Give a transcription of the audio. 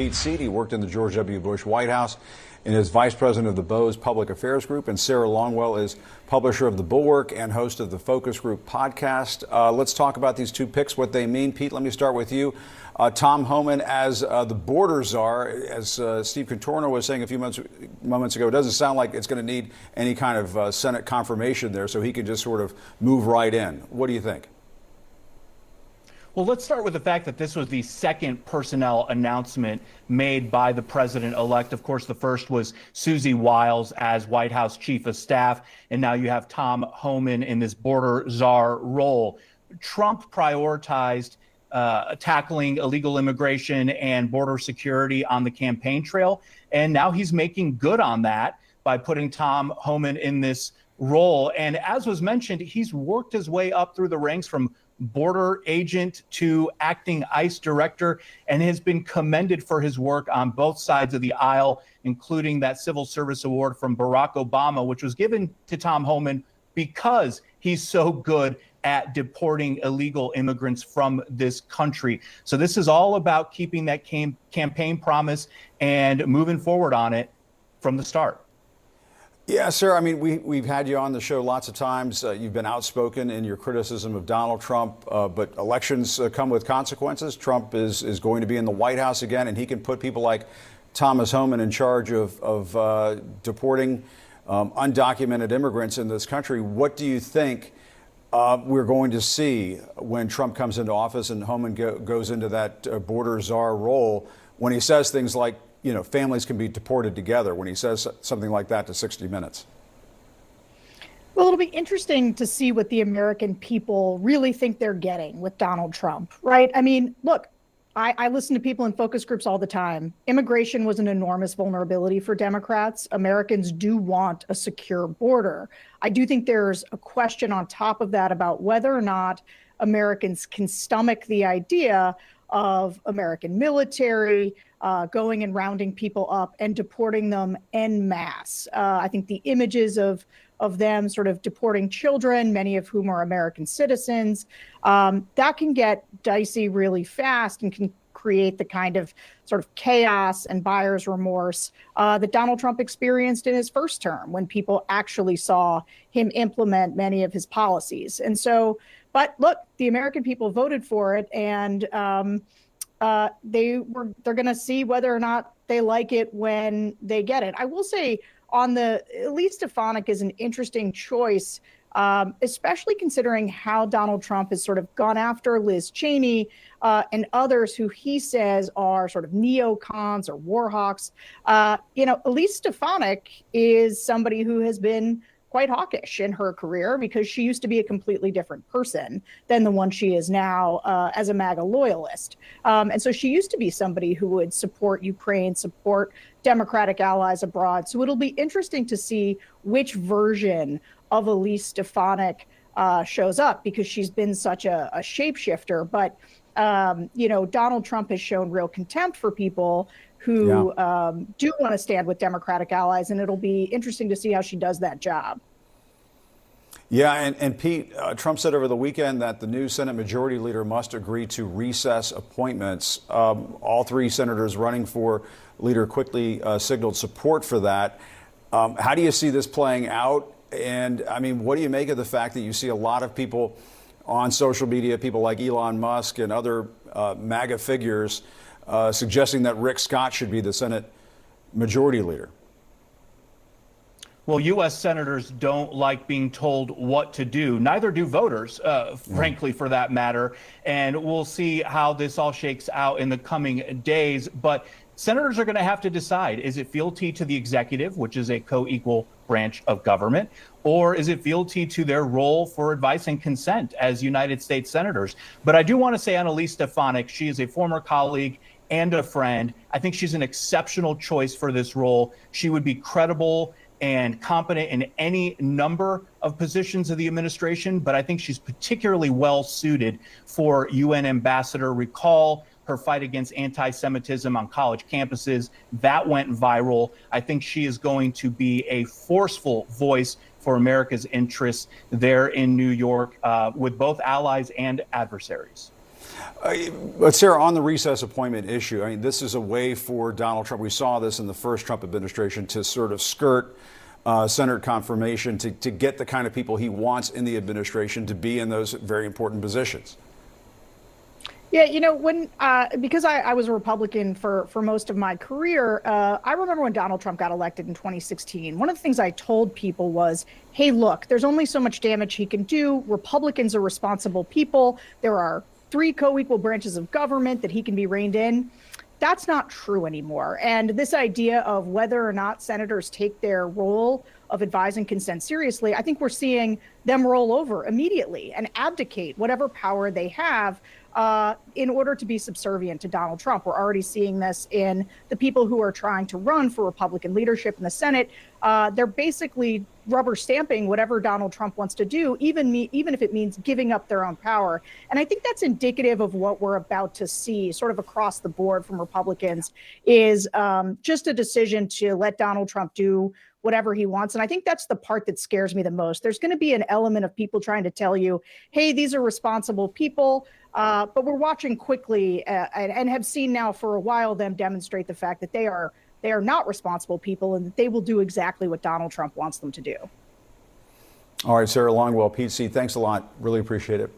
Pete Seedy worked in the George W. Bush White House and is vice president of the Bose Public Affairs Group. And Sarah Longwell is publisher of the Bulwark and host of the Focus Group podcast. Let's talk about these two picks, what they mean. Pete, let me start with you. Tom Homan as the border czar, as Steve Contorno was saying a few moments ago, it doesn't sound like it's going to need any kind of Senate confirmation there, so he can just sort of move right in. What do you think? Well, let's start with the fact that this was the second personnel announcement made by the president-elect. Of course, the first was Susie Wiles as White House chief of staff, and now you have Tom Homan in this border czar role. Trump prioritized tackling illegal immigration and border security on the campaign trail, and now he's making good on that by putting Tom Homan in this role. And as was mentioned, he's worked his way up through the ranks from border agent to acting ICE director, and has been commended for his work on both sides of the aisle, including that Civil Service Award from Barack Obama, which was given to Tom Homan because he's so good at deporting illegal immigrants from this country. So this is all about keeping that campaign promise and moving forward on it from the start. Yeah, sir. I mean, we've had you on the show lots of times. You've been outspoken in your criticism of Donald Trump, but elections come with consequences. Trump is going to be in the White House again, and he can put people like Thomas Homan in charge of deporting undocumented immigrants in this country. What do you think we're going to see when Trump comes into office and Homan goes into that border czar role, when he says things like, you know, families can be deported together, when he says something like that to 60 Minutes? Well, it'll be interesting to see what the American people really think they're getting with Donald Trump, right? I mean, look, I listen to people in focus groups all the time. Immigration was an enormous vulnerability for Democrats. Americans do want a secure border. I do think there's a question on top of that about whether or not Americans can stomach the idea of American military going and rounding people up and deporting them en masse. I think the images of them sort of deporting children, many of whom are American citizens, that can get dicey really fast and can create the kind of sort of chaos and buyer's remorse that Donald Trump experienced in his first term, when people actually saw him implement many of his policies. And so, but look, the American people voted for it, and they're going to see whether or not they like it when they get it. I will say, on the Elise Stefanik is an interesting choice, especially considering how Donald Trump has sort of gone after Liz Cheney and others who he says are sort of neocons or war hawks. You know, Elise Stefanik is somebody who has been quite hawkish in her career, because she used to be a completely different person than the one she is now as a MAGA loyalist. And so she used to be somebody who would support Ukraine, support Democratic allies abroad. So it'll be interesting to see which version of Elise Stefanik shows up, because she's been such a shapeshifter. But, you know, Donald Trump has shown real contempt for people who do want to stand with Democratic allies, and it'll be interesting to see how she does that job. Yeah, and Pete, Trump said over the weekend that the new Senate Majority Leader must agree to recess appointments. All three senators running for leader quickly signaled support for that. How do you see this playing out? And I mean, what do you make of the fact that you see a lot of people on social media, people like Elon Musk and other MAGA figures, suggesting that Rick Scott should be the Senate Majority Leader? Well, U.S. senators don't like being told what to do. Neither do voters, frankly, for that matter. And we'll see how this all shakes out in the coming days. But senators are going to have to decide, is it fealty to the executive, which is a co-equal branch of government, or is it fealty to their role for advice and consent as United States senators? But I do want to say on Elise Stefanik, she is a former colleague and a friend. I think she's an exceptional choice for this role. She would be credible and competent in any number of positions of the administration, but I think she's particularly well suited for UN ambassador. Recall her fight against anti-Semitism on college campuses. That went viral. I think she is going to be a forceful voice for America's interests there in New York, with both allies and adversaries. But Sarah, on the recess appointment issue, I mean, this is a way for Donald Trump. We saw this in the first Trump administration to sort of skirt Senate confirmation to get the kind of people he wants in the administration to be in those very important positions. Yeah, you know, because I was a Republican for most of my career, I remember when Donald Trump got elected in 2016. One of the things I told people was, hey, look, there's only so much damage he can do. Republicans are responsible people. There are 3 co-equal branches of government that he can be reined in. That's not true anymore. And this idea of whether or not senators take their role of advise and consent seriously, I think we're seeing them roll over immediately and abdicate whatever power they have in order to be subservient to Donald Trump. We're already seeing this in the people who are trying to run for Republican leadership in the Senate. They're basically rubber stamping whatever Donald Trump wants to do, even if it means giving up their own power. And I think that's indicative of what we're about to see sort of across the board from Republicans is just a decision to let Donald Trump do whatever he wants. And I think that's the part that scares me the most. There's going to be an element of people trying to tell you, hey, these are responsible people. But we're watching quickly and have seen now for a while them demonstrate the fact that they are not responsible people and that they will do exactly what Donald Trump wants them to do. All right, Sarah Longwell, Pete C., thanks a lot. Really appreciate it.